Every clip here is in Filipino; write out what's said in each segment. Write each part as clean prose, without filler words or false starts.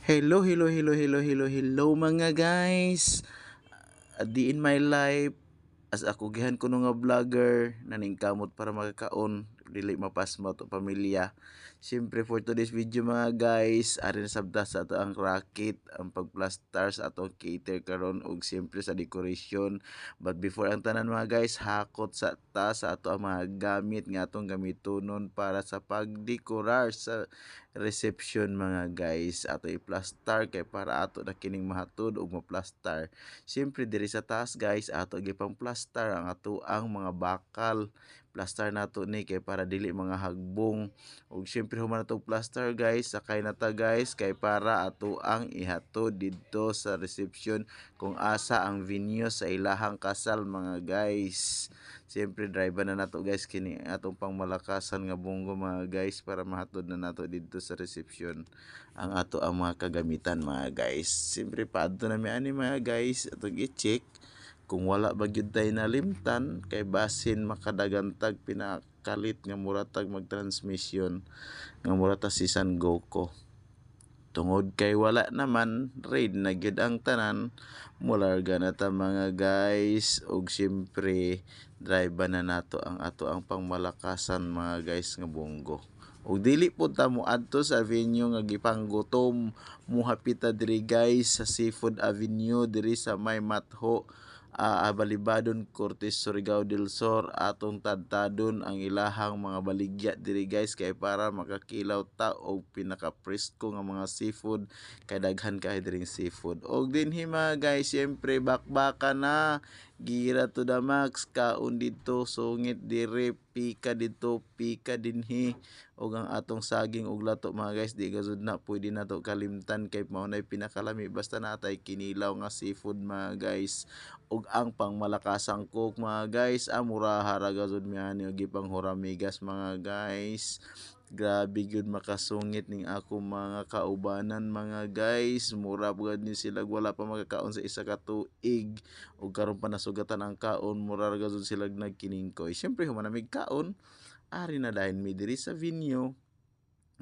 Hello mga guys. Di in my life as ako gihan ko nga vlogger naningkamot para makakaon dili mapasma to pamilya. Siyempre for today's video mga guys, ari na sabta sa ato ang racket, ang pagplastar sa atong cater karon ug siyempre sa decoration. But before ang tanan mga guys, hakot sa ato ang mga gamit nga atong gamitonon para sa pagdekorar sa reception mga guys. Ato i-plastar kay para ato na kining mahatod ug maplastar. Siyempre diri sa taas guys, ato gipang plastar ang ato ang mga bakal. Plastar nato ni kay para dili mga hagbong. Ug siyempre human nato plastar guys, sakay na ta guys kay para ato ang ihatod didto sa reception kung asa ang venue sa ilahang kasal mga guys. Siyempre drive na nato guys kini atong pangmalakasan nga bunggo mga guys para mahatod na nato didto sa reception ang ato ang mga kagamitan mga guys. Siyempre paadto na mi ani mga guys atong i-check kung wala ba gyud tay nalimtan kay basin makadagantag pinakalit nga muratag magtransmission nga murata si San Goku. Tungod kay wala naman raid na gyud ang tanan, mularga na ta mga guys ug siyempre drive na nato ang ato ang pangmalakasan mga guys nga bunggo. Ug dili po ta mo adto sa venue nga gipanggutom, muhapita diri guys sa Seafood Avenue diri sa may Matho, Balibadon, Cortes, Surigao del Sur. Atong tadtadon ang ilahang mga baligya diri guys kay para makakilaw ta og pinaka-presko nga mga seafood kay daghan kay diring seafood. Og dinhi mga guys, siyempre bakbaka na gira to the max, kaon dito sungit dire, pika dito pika dinhi og ang atong saging ug lato mga guys di gazud na pwede nato kalimtan kay mao nay pinakalami basta natay kinilaw nga seafood mga guys. Ug ang pangmalakasang cook mga guys, muraha ra gazud mi ani og gipang horamigas mga guys. Grabe gyud makasungit ning ako mga kaubanan mga guys. Mura pugad ni sila wala pa magakaon sa isa ka tuig ug karon pa nasugatan ang kaon, mura ra gazud sila nagkiningkoy. Syempre human namig kaon, ari na dahin mi diri sa venue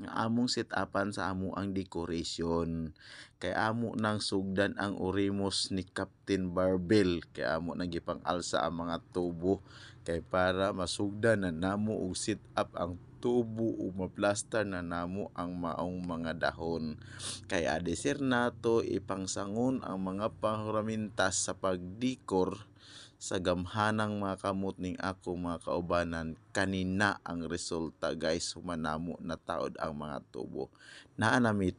nga among set upan sa amo ang decoration. Kay amo nang sugdan ang orimos ni Captain Barbell, kay amo nang gipang alsa ang mga tubo kay para masugdan na namo og set up ang tubo ug maplastar na namo ang maong mga dahon. Kay adesir nato ipangsangon ang mga panghuramintas sa pagdekor sa gamhanang mga kamot ning ako mga kaubanan. Kanina ang resulta guys, humanamo na taod ang mga tubo. Naa nami